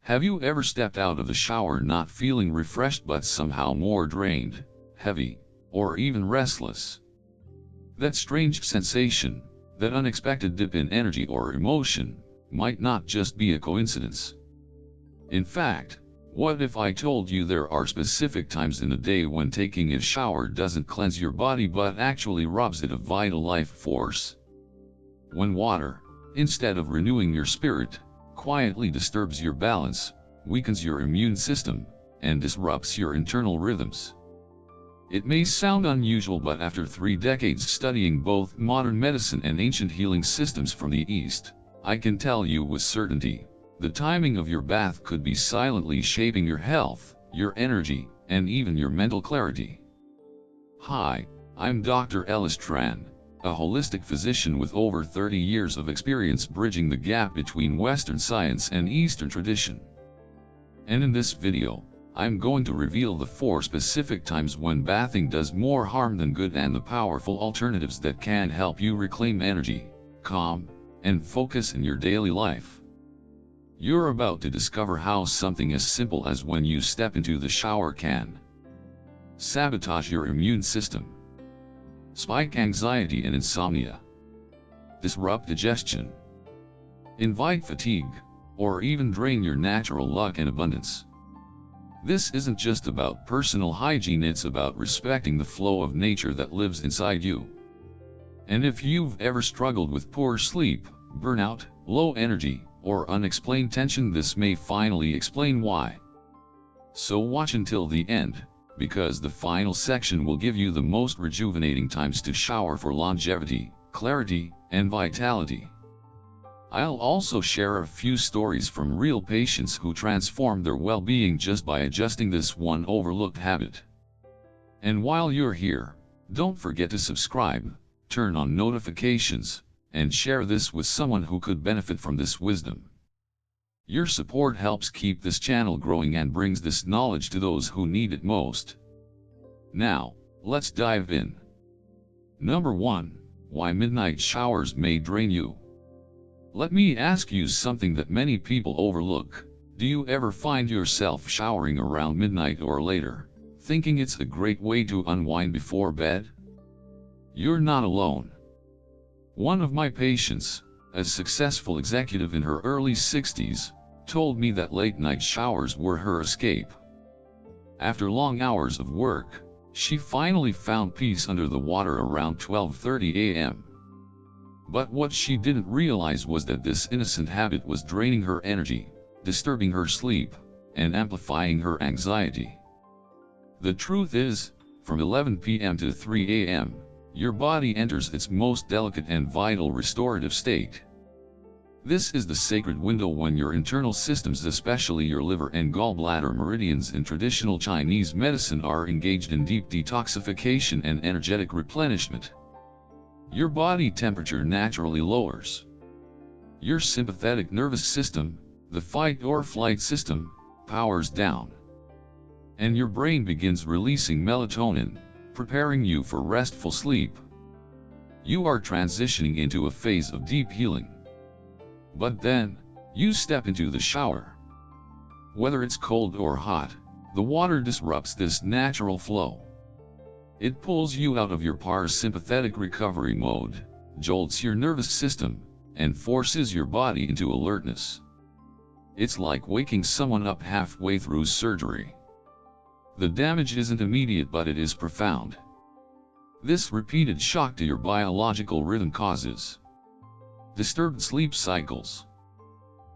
Have you ever stepped out of the shower not feeling refreshed but somehow more drained, heavy, or even restless? That strange sensation, that unexpected dip in energy or emotion, might not just be a coincidence. In fact, what if I told you there are specific times in the day when taking a shower doesn't cleanse your body but actually robs it of vital life force? When water, instead of renewing your spirit, quietly disturbs your balance, weakens your immune system, and disrupts your internal rhythms. It may sound unusual, but after 3 decades studying both modern medicine and ancient healing systems from the East, I can tell you with certainty, the timing of your bath could be silently shaping your health, your energy, and even your mental clarity. Hi, I'm Dr. Ellis Tran, a holistic physician with over 30 years of experience bridging the gap between Western science and Eastern tradition. And in this video, I'm going to reveal the 4 specific times when bathing does more harm than good and the powerful alternatives that can help you reclaim energy, calm, and focus in your daily life. You're about to discover how something as simple as when you step into the shower can sabotage your immune system, spike anxiety and insomnia, disrupt digestion, invite fatigue, or even drain your natural luck and abundance. This isn't just about personal hygiene, it's about respecting the flow of nature that lives inside you. And if you've ever struggled with poor sleep, burnout, low energy, or unexplained tension, this may finally explain why. So watch until the end, because the final section will give you the most rejuvenating times to shower for longevity, clarity, and vitality. I'll also share a few stories from real patients who transformed their well-being just by adjusting this one overlooked habit. And while you're here, don't forget to subscribe, turn on notifications, and share this with someone who could benefit from this wisdom. Your support helps keep this channel growing and brings this knowledge to those who need it most. Now, let's dive in. Number 1. Why midnight showers may drain you. Let me ask you something that many people overlook. Do you ever find yourself showering around midnight or later, thinking it's a great way to unwind before bed? You're not alone. One of my patients, a successful executive in her early 60s, told me that late night showers were her escape. After long hours of work, she finally found peace under the water around 12:30 a.m. But what she didn't realize was that this innocent habit was draining her energy, disturbing her sleep, and amplifying her anxiety. The truth is, from 11 p.m. to 3 a.m., your body enters its most delicate and vital restorative state. This is the sacred window when your internal systems, especially your liver and gallbladder meridians in traditional Chinese medicine, are engaged in deep detoxification and energetic replenishment. Your body temperature naturally lowers. Your sympathetic nervous system, the fight or flight system, powers down. And your brain begins releasing melatonin, preparing you for restful sleep. You are transitioning into a phase of deep healing. But then, you step into the shower. Whether it's cold or hot, the water disrupts this natural flow. It pulls you out of your parasympathetic recovery mode, jolts your nervous system, and forces your body into alertness. It's like waking someone up halfway through surgery. The damage isn't immediate, but it is profound. This repeated shock to your biological rhythm causes disturbed sleep cycles,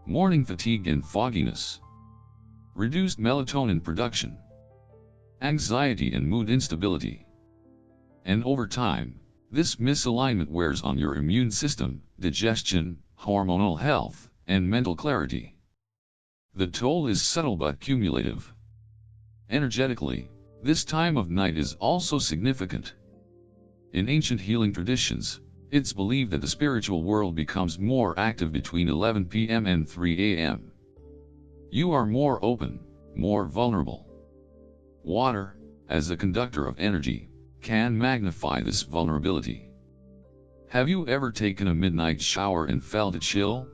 morning fatigue and fogginess, reduced melatonin production, anxiety and mood instability. And over time, this misalignment wears on your immune system, digestion, hormonal health, and mental clarity. The toll is subtle but cumulative. Energetically, this time of night is also significant. In ancient healing traditions, it's believed that the spiritual world becomes more active between 11 p.m. and 3 a.m. You are more open, more vulnerable. Water, as a conductor of energy, can magnify this vulnerability. Have you ever taken a midnight shower and felt a chill?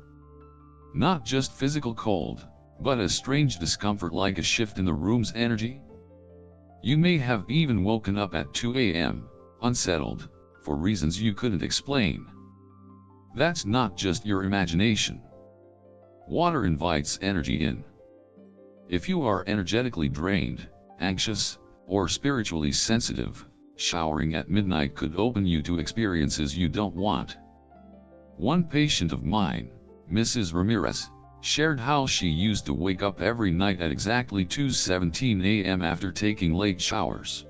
Not just physical cold, but a strange discomfort like a shift in the room's energy? You may have even woken up at 2 a.m., unsettled, for reasons you couldn't explain. That's not just your imagination. Water invites energy in. If you are energetically drained, anxious, or spiritually sensitive, showering at midnight could open you to experiences you don't want. One patient of mine, Mrs. Ramirez, shared how she used to wake up every night at exactly 2:17 a.m. after taking late showers.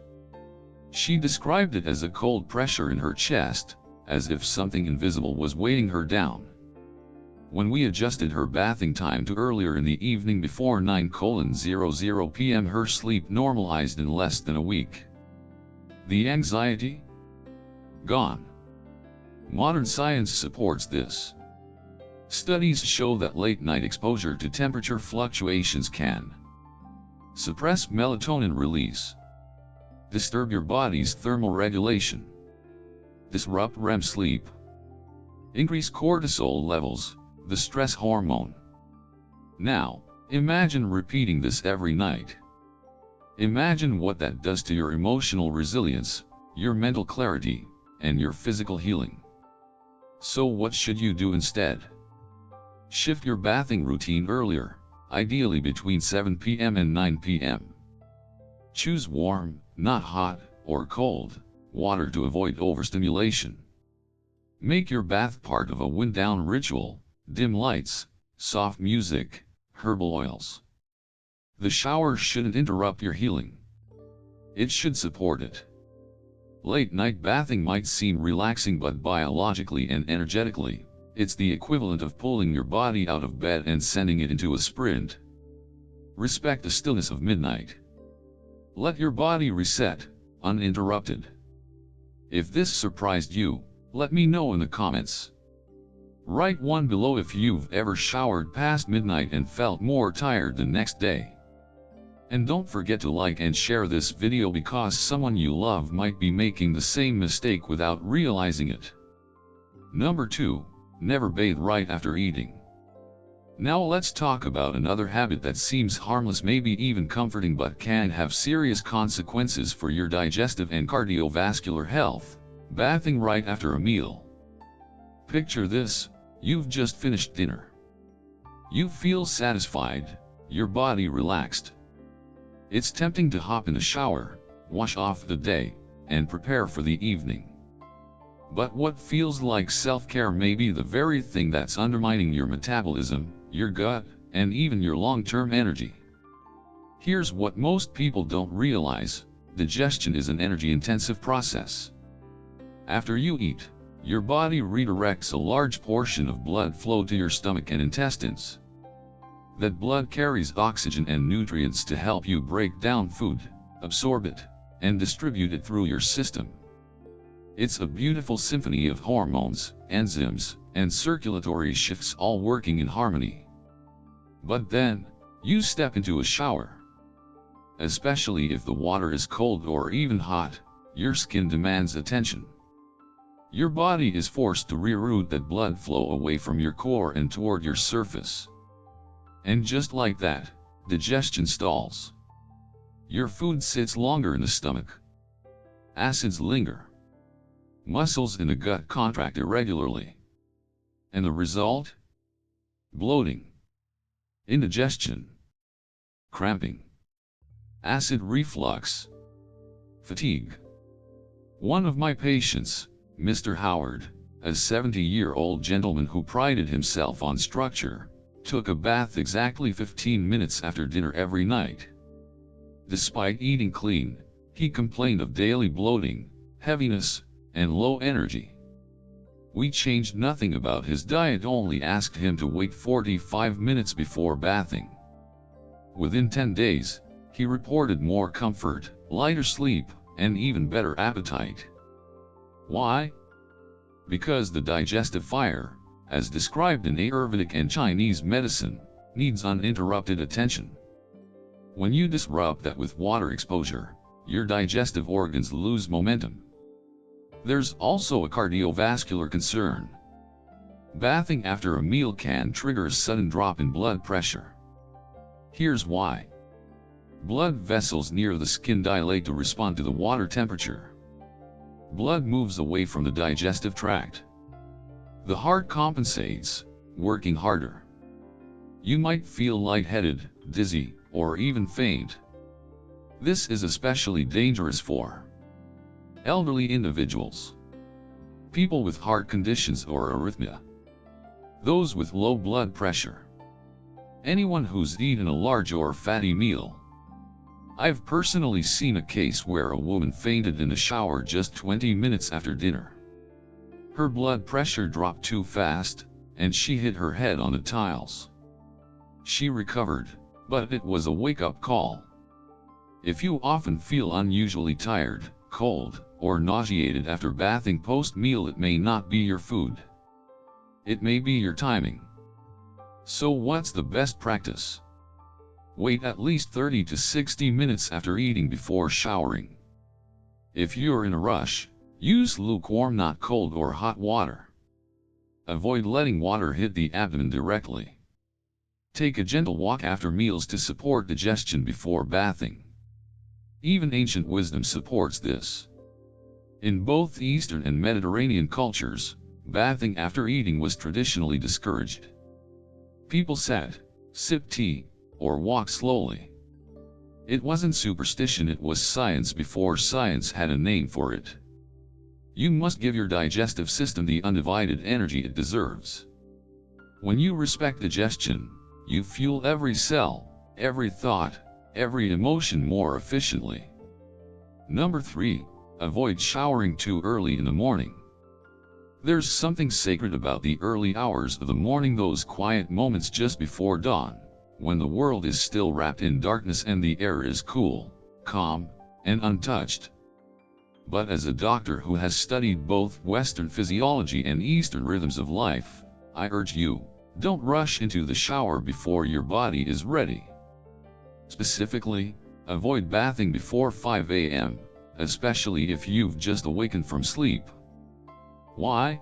She described it as a cold pressure in her chest, as if something invisible was weighing her down. When we adjusted her bathing time to earlier in the evening before 9:00 p.m., her sleep normalized in less than a week. The anxiety? Gone. Modern science supports this. Studies show that late-night exposure to temperature fluctuations can suppress melatonin release, disturb your body's thermal regulation, disrupt REM sleep, increase cortisol levels, the stress hormone. Now, imagine repeating this every night. Imagine what that does to your emotional resilience, your mental clarity, and your physical healing. So what should you do instead? Shift your bathing routine earlier, ideally between 7 p.m. and 9 p.m. Choose warm, not hot, or cold, water to avoid overstimulation. Make your bath part of a wind-down ritual, dim lights, soft music, herbal oils. The shower shouldn't interrupt your healing. It should support it. Late-night bathing might seem relaxing, but biologically and energetically, it's the equivalent of pulling your body out of bed and sending it into a sprint. Respect the stillness of midnight. Let your body reset, uninterrupted. If this surprised you, let me know in the comments. Write one below if you've ever showered past midnight and felt more tired the next day. And don't forget to like and share this video, because someone you love might be making the same mistake without realizing it. Number 2. Never bathe right after eating. Now let's talk about another habit that seems harmless, maybe even comforting, but can have serious consequences for your digestive and cardiovascular health: bathing right after a meal. Picture this: you've just finished dinner. You feel satisfied, your body relaxed. It's tempting to hop in a shower, wash off the day, and prepare for the evening. But what feels like self-care may be the very thing that's undermining your metabolism, your gut, and even your long-term energy. Here's what most people don't realize: digestion is an energy-intensive process. After you eat, your body redirects a large portion of blood flow to your stomach and intestines. That blood carries oxygen and nutrients to help you break down food, absorb it, and distribute it through your system. It's a beautiful symphony of hormones, enzymes, and circulatory shifts all working in harmony. But then, you step into a shower. Especially if the water is cold or even hot, your skin demands attention. Your body is forced to reroute that blood flow away from your core and toward your surface. And just like that, digestion stalls. Your food sits longer in the stomach. Acids linger. Muscles in the gut contract irregularly. And the result? Bloating, indigestion, cramping, acid reflux, fatigue. One of my patients, Mr. Howard, a 70-year-old gentleman who prided himself on structure, took a bath exactly 15 minutes after dinner every night. Despite eating clean, he complained of daily bloating, heaviness, and low energy. We changed nothing about his diet, only asked him to wait 45 minutes before bathing. Within 10 days, he reported more comfort, lighter sleep, and even better appetite. Why? Because the digestive fire, as described in Ayurvedic and Chinese medicine, needs uninterrupted attention. When you disrupt that with water exposure, your digestive organs lose momentum. There's also a cardiovascular concern. Bathing after a meal can trigger a sudden drop in blood pressure. Here's why. Blood vessels near the skin dilate to respond to the water temperature. Blood moves away from the digestive tract. The heart compensates, working harder. You might feel lightheaded, dizzy, or even faint. This is especially dangerous for elderly individuals, people with heart conditions or arrhythmia, those with low blood pressure, anyone who's eaten a large or fatty meal. I've personally seen a case where a woman fainted in the shower just 20 minutes after dinner. Her blood pressure dropped too fast, and she hit her head on the tiles. She recovered, but it was a wake-up call. If you often feel unusually tired, cold, or nauseated after bathing post-meal, it may not be your food. It may be your timing. So what's the best practice? Wait at least 30 to 60 minutes after eating before showering. If you're in a rush, use lukewarm, not cold or hot water. Avoid letting water hit the abdomen directly. Take a gentle walk after meals to support digestion before bathing. Even ancient wisdom supports this. In both Eastern and Mediterranean cultures, bathing after eating was traditionally discouraged. People sat, sipped tea, or walked slowly. It wasn't superstition, it was science before science had a name for it. You must give your digestive system the undivided energy it deserves. When you respect digestion, you fuel every cell, every thought, every emotion more efficiently. Number 3. Avoid showering too early in the morning. There's something sacred about the early hours of the morning, those quiet moments just before dawn, when the world is still wrapped in darkness and the air is cool, calm, and untouched. But as a doctor who has studied both Western physiology and Eastern rhythms of life, I urge you, don't rush into the shower before your body is ready. Specifically, avoid bathing before 5 a.m., especially if you've just awakened from sleep. Why?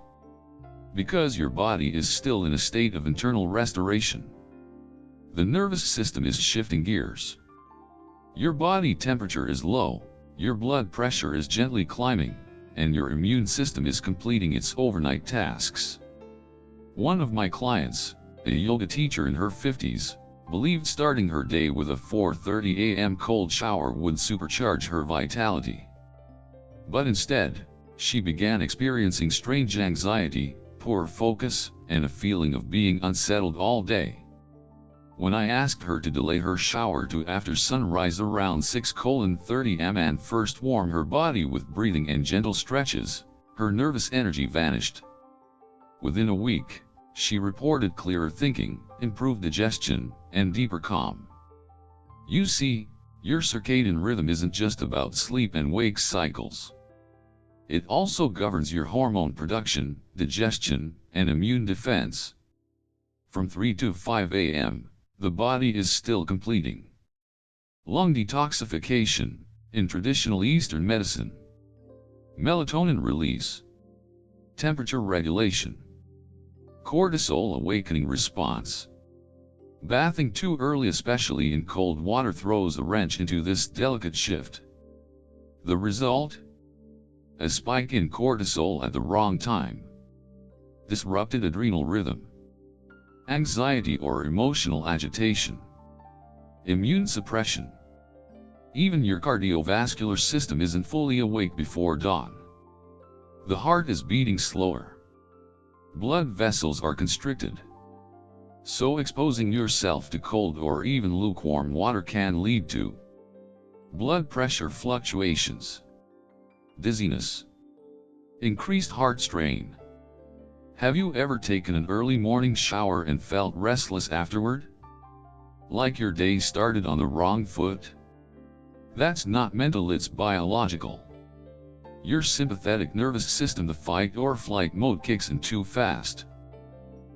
Because your body is still in a state of internal restoration. The nervous system is shifting gears. Your body temperature is low, your blood pressure is gently climbing, and your immune system is completing its overnight tasks. One of my clients, a yoga teacher in her 50s, believed starting her day with a 4:30 a.m. cold shower would supercharge her vitality. But instead, she began experiencing strange anxiety, poor focus, and a feeling of being unsettled all day. When I asked her to delay her shower to after sunrise around 6:30 am and first warm her body with breathing and gentle stretches, her nervous energy vanished. Within a week, she reported clearer thinking, improved digestion, and deeper calm. You see, your circadian rhythm isn't just about sleep and wake cycles. It also governs your hormone production, digestion, and immune defense. From 3 to 5 a.m., the body is still completing lung detoxification, in traditional Eastern medicine, melatonin release, temperature regulation, cortisol awakening response. Bathing too early, especially in cold water, throws a wrench into this delicate shift. The result? A spike in cortisol at the wrong time, disrupted adrenal rhythm, anxiety or emotional agitation, immune suppression. Even your cardiovascular system isn't fully awake before dawn. The heart is beating slower. Blood vessels are constricted. So exposing yourself to cold or even lukewarm water can lead to blood pressure fluctuations, dizziness, increased heart strain. Have you ever taken an early morning shower and felt restless afterward? Like your day started on the wrong foot? That's not mental, it's biological. Your sympathetic nervous system, the fight or flight mode, kicks in too fast.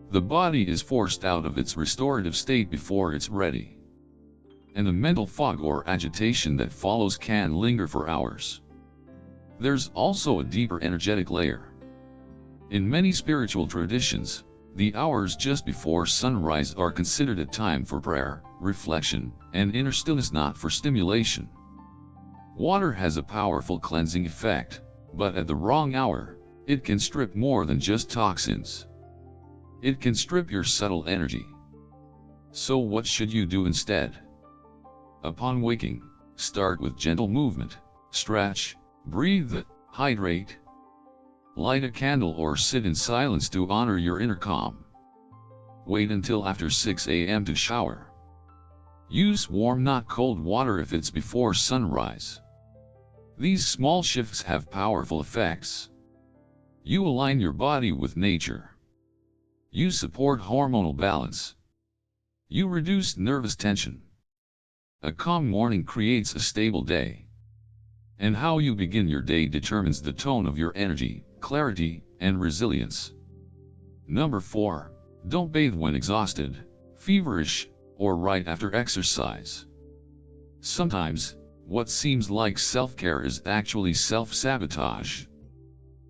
The body is forced out of its restorative state before it's ready. And the mental fog or agitation that follows can linger for hours. There's also a deeper energetic layer. In many spiritual traditions, The hours just before sunrise are considered a time for prayer, reflection, and inner stillness, not for stimulation. Water has a powerful cleansing effect, but at the wrong hour, it can strip more than just toxins. It can strip your subtle energy. So what should you do instead? Upon waking, start with gentle movement, stretch, breathe, hydrate. Light a candle or sit in silence to honor your inner calm. Wait until after 6 a.m. to shower. Use warm, not cold water if it's before sunrise. These small shifts have powerful effects. You align your body with nature. You support hormonal balance. You reduce nervous tension. A calm morning creates a stable day. And how you begin your day determines the tone of your energy, clarity, and resilience. Number 4. Don't bathe when exhausted, feverish, or right after exercise. Sometimes, what seems like self-care is actually self-sabotage.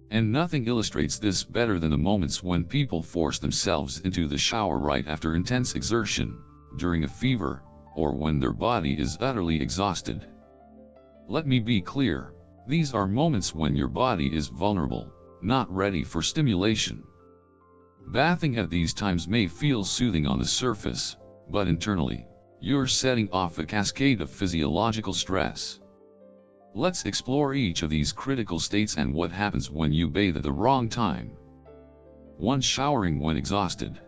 And nothing illustrates this better than the moments when people force themselves into the shower right after intense exertion, during a fever, or when their body is utterly exhausted. Let me be clear, these are moments when your body is vulnerable, not ready for stimulation. Bathing at these times may feel soothing on the surface, but internally, you're setting off a cascade of physiological stress. Let's explore each of these critical states and what happens when you bathe at the wrong time. 1. Showering when exhausted.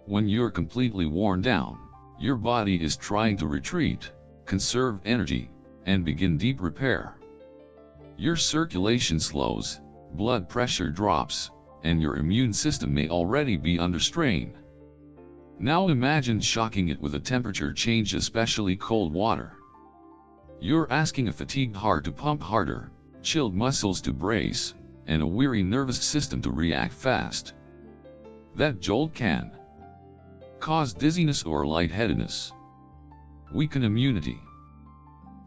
When you're completely worn down, your body is trying to retreat, conserve energy, and begin deep repair. Your circulation slows, blood pressure drops, and your immune system may already be under strain. Now imagine shocking it with a temperature change, especially cold water. You're asking a fatigued heart to pump harder, chilled muscles to brace, and a weary nervous system to react fast. That jolt can cause dizziness or lightheadedness, weaken immunity,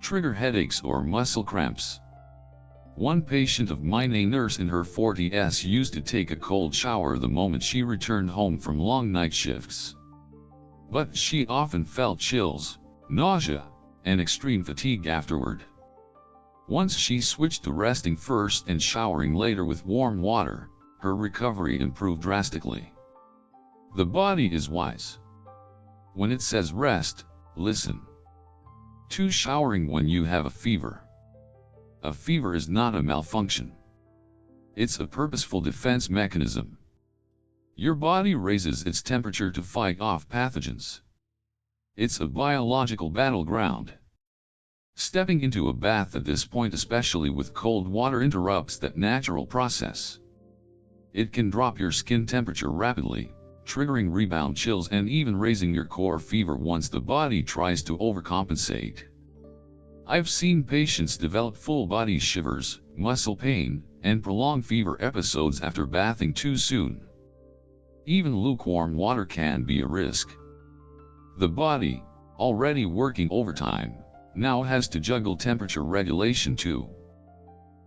trigger headaches or muscle cramps. One patient of mine, a nurse in her 40s, used to take a cold shower the moment she returned home from long night shifts. But she often felt chills, nausea, and extreme fatigue afterward. Once she switched to resting first and showering later with warm water, her recovery improved drastically. The body is wise. When it says rest, listen. 2. Showering when you have a fever. A fever is not a malfunction. It's a purposeful defense mechanism. Your body raises its temperature to fight off pathogens. It's a biological battleground. Stepping into a bath at this point, especially with cold water, interrupts that natural process. It can drop your skin temperature rapidly, triggering rebound chills and even raising your core fever once the body tries to overcompensate. I've seen patients develop full body shivers, muscle pain, and prolonged fever episodes after bathing too soon. Even lukewarm water can be a risk. The body, already working overtime, now has to juggle temperature regulation too.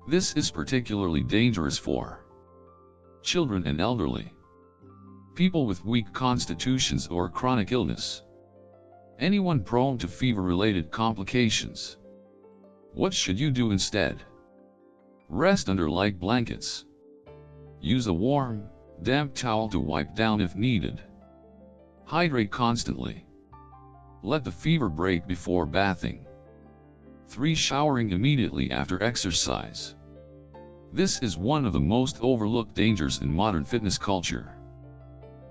This is particularly dangerous for children and elderly, people with weak constitutions or chronic illness, anyone prone to fever-related complications. What should you do instead? Rest under light blankets. Use a warm, damp towel to wipe down if needed. Hydrate constantly. Let the fever break before bathing. 3. Showering immediately after exercise. This is one of the most overlooked dangers in modern fitness culture.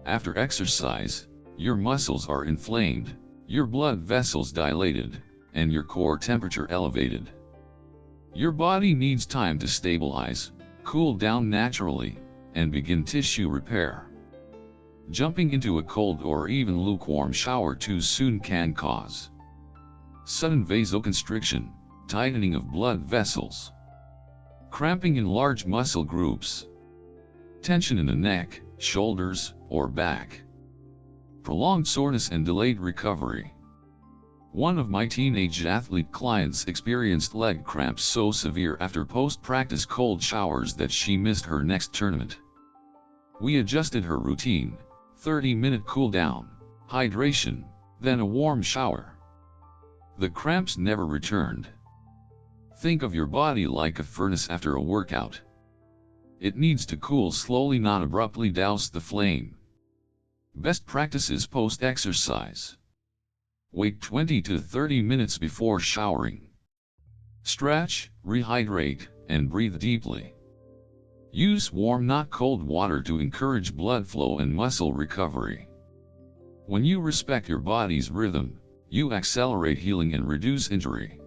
After exercise, your muscles are inflamed, your blood vessels dilated, and your core temperature elevated. Your body needs time to stabilize, cool down naturally, and begin tissue repair. Jumping into a cold or even lukewarm shower too soon can cause sudden vasoconstriction, tightening of blood vessels, cramping in large muscle groups, tension in the neck, shoulders, or back, prolonged soreness and delayed recovery. One of my teenage athlete clients experienced leg cramps so severe after post-practice cold showers that she missed her next tournament. We adjusted her routine: 30-minute cool down, hydration, then a warm shower. The cramps never returned. Think of your body like a furnace after a workout. It needs to cool slowly, not abruptly douse the flame. Best practices post-exercise. Wait 20 to 30 minutes before showering. Stretch, rehydrate, and breathe deeply. Use warm, not cold water to encourage blood flow and muscle recovery. When you respect your body's rhythm, you accelerate healing and reduce injury.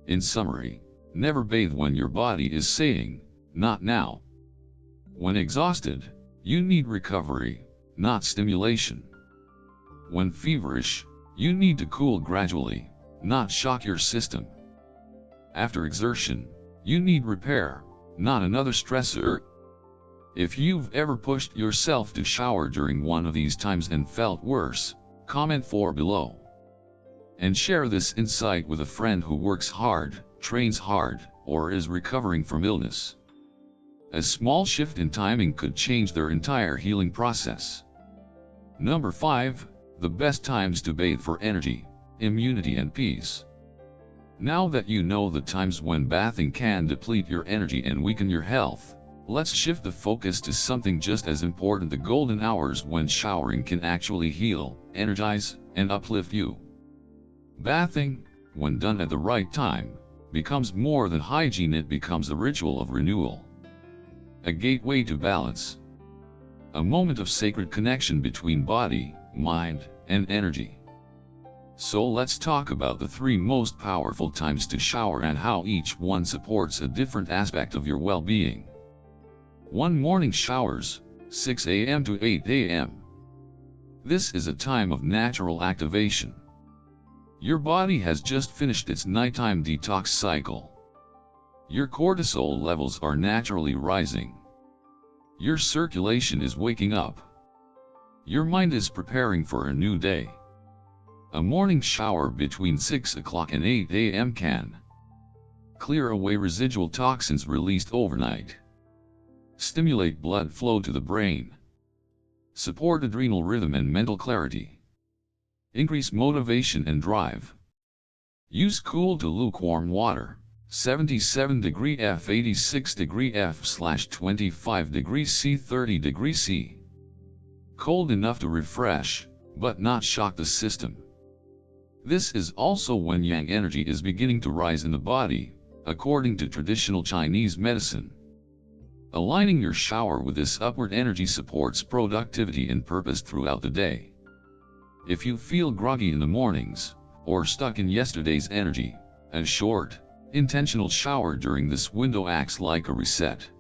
In summary, never bathe when your body is saying, "Not now." When exhausted, you need recovery, not stimulation. When feverish, you need to cool gradually, not shock your system. After exertion, you need repair, not another stressor. If you've ever pushed yourself to shower during one of these times and felt worse, comment 4 below. And share this insight with a friend who works hard, trains hard, or is recovering from illness. A small shift in timing could change their entire healing process. Number 5, the best times to bathe for energy, immunity and peace. Now that you know the times when bathing can deplete your energy and weaken your health, let's shift the focus to something just as important: the golden hours when showering can actually heal, energize, and uplift you. Bathing, when done at the right time, becomes more than hygiene. It becomes a ritual of renewal. A gateway to balance. A moment of sacred connection between body, mind, and energy. So let's talk about the 3 most powerful times to shower and how each one supports a different aspect of your well-being. 1. Morning showers, 6 a.m. to 8 a.m. This is a time of natural activation. Your body has just finished its nighttime detox cycle. Your cortisol levels are naturally rising. Your circulation is waking up. Your mind is preparing for a new day. A morning shower between 6 o'clock and 8 a.m. can clear away residual toxins released overnight, stimulate blood flow to the brain, support adrenal rhythm and mental clarity, increase motivation and drive. Use cool to lukewarm water, 77 degree F, 86 degree F/25 degrees C, 30 degrees C. Cold enough to refresh, but not shock the system. This is also when yang energy is beginning to rise in the body, according to traditional Chinese medicine. Aligning your shower with this upward energy supports productivity and purpose throughout the day. If you feel groggy in the mornings, or stuck in yesterday's energy, a short, intentional shower during this window acts like a reset.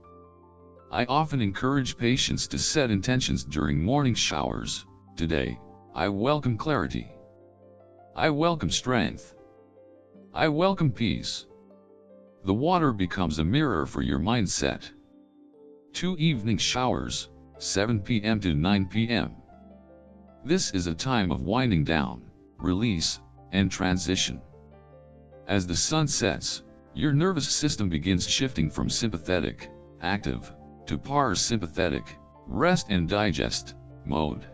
I often encourage patients to set intentions during morning showers. Today, I welcome clarity. I welcome strength. I welcome peace. The water becomes a mirror for your mindset. 2. Evening showers, 7 p.m. to 9 p.m. This is a time of winding down, release, and transition. As the sun sets, your nervous system begins shifting from sympathetic, active, to parasympathetic, rest and digest, mode.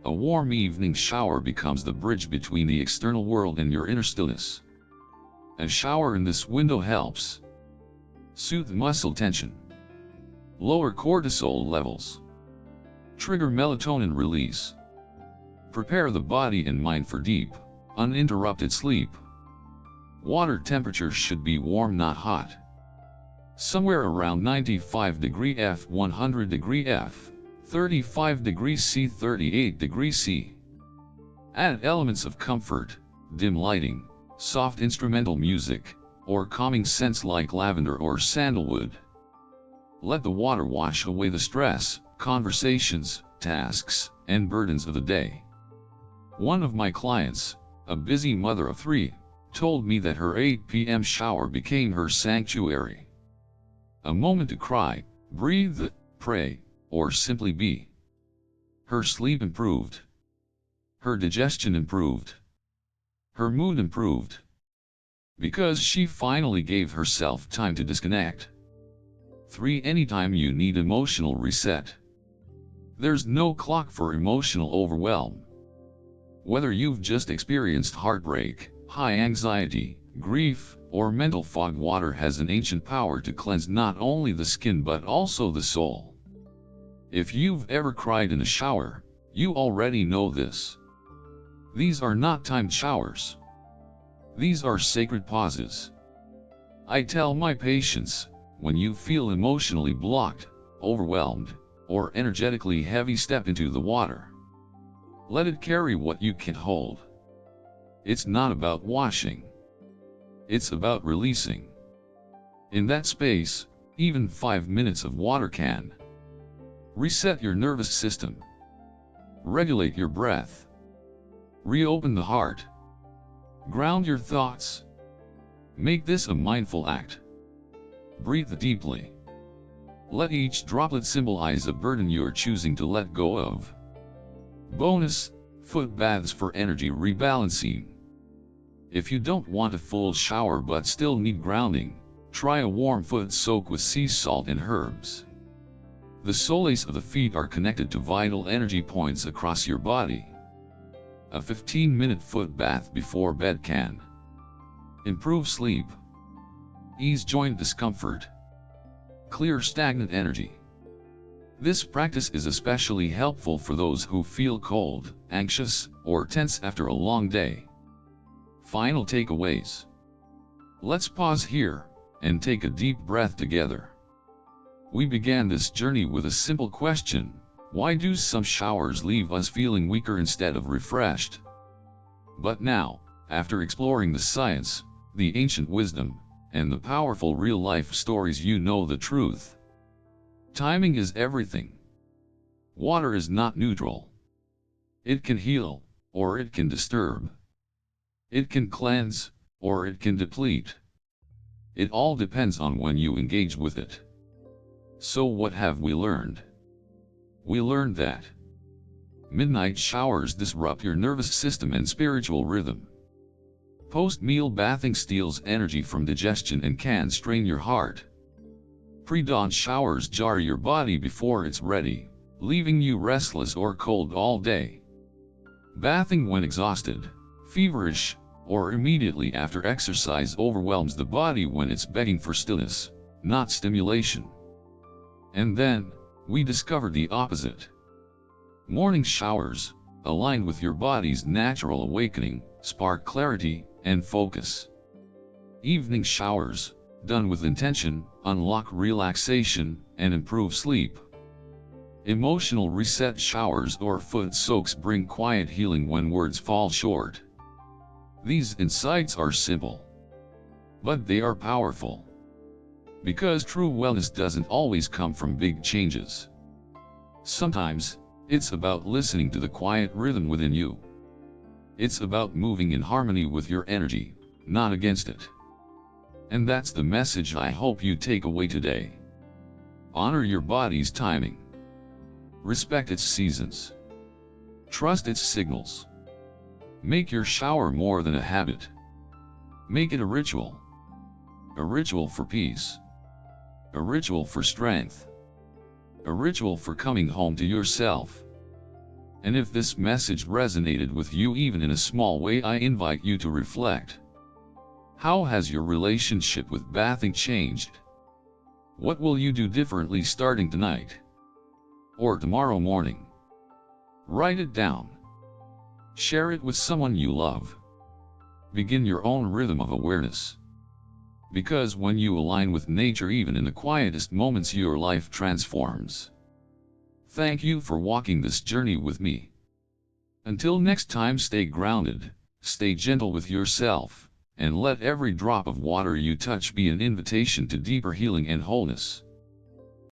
A warm evening shower becomes the bridge between the external world and your inner stillness. A shower in this window helps soothe muscle tension, lower cortisol levels, trigger melatonin release, prepare the body and mind for deep, uninterrupted sleep. Water temperature should be warm, not hot. Somewhere around 95 degree F, 100 degree F, 35 degrees C, 38 degrees C. Add elements of comfort, dim lighting, soft instrumental music, or calming scents like lavender or sandalwood. Let the water wash away the stress, conversations, tasks, and burdens of the day. One of my clients, a busy mother of 3, told me that her 8 p.m. shower became her sanctuary. A moment to cry, breathe, pray, or simply be. Her sleep improved. Her digestion improved. Her mood improved. Because she finally gave herself time to disconnect. 3. Anytime you need emotional reset, There's no clock for emotional overwhelm. Whether you've just experienced heartbreak, high anxiety, grief, or mental fog, water has an ancient power to cleanse not only the skin but also the soul. If you've ever cried in a shower, you already know this. These are not timed showers. These are sacred pauses. I tell my patients, when you feel emotionally blocked, overwhelmed, or energetically heavy, step into the water. Let it carry what you can hold. It's not about washing. It's about releasing. In that space, even 5 minutes of water can reset your nervous system, regulate your breath, reopen the heart, ground your thoughts. Make this a mindful act. Breathe deeply. Let each droplet symbolize a burden you're choosing to let go of. Bonus, foot baths for energy rebalancing. If you don't want a full shower but still need grounding, try a warm foot soak with sea salt and herbs. The soles of the feet are connected to vital energy points across your body. A 15-minute foot bath before bed can improve sleep, ease joint discomfort, clear stagnant energy. This practice is especially helpful for those who feel cold, anxious, or tense after a long day. Final takeaways. Let's pause here and take a deep breath together. We began this journey with a simple question: why do some showers leave us feeling weaker instead of refreshed? But now, after exploring the science, the ancient wisdom, and the powerful real-life stories, you know the truth. Timing is everything. Water is not neutral. It can heal, or it can disturb. It can cleanse, or it can deplete. It all depends on when you engage with it. So what have we learned? We learned that midnight showers disrupt your nervous system and spiritual rhythm. Post-meal bathing steals energy from digestion and can strain your heart. Pre-dawn showers jar your body before it's ready, leaving you restless or cold all day. Bathing when exhausted, feverish, or immediately after exercise overwhelms the body when it's begging for stillness, not stimulation. And then, we discovered the opposite. Morning showers, aligned with your body's natural awakening, spark clarity and focus. Evening showers, done with intention, unlock relaxation and improve sleep. Emotional reset showers or foot soaks bring quiet healing when words fall short. These insights are simple, but they are powerful. Because true wellness doesn't always come from big changes. Sometimes, it's about listening to the quiet rhythm within you. It's about moving in harmony with your energy, not against it. And that's the message I hope you take away today. Honor your body's timing. Respect its seasons. Trust its signals. Make your shower more than a habit. Make it a ritual. A ritual for peace. A ritual for strength. A ritual for coming home to yourself. And if this message resonated with you even in a small way, I invite you to reflect. How has your relationship with bathing changed? What will you do differently starting tonight? Or tomorrow morning? Write it down. Share it with someone you love. Begin your own rhythm of awareness. Because when you align with nature, even in the quietest moments, your life transforms. Thank you for walking this journey with me. Until next time, stay grounded, stay gentle with yourself, and let every drop of water you touch be an invitation to deeper healing and wholeness.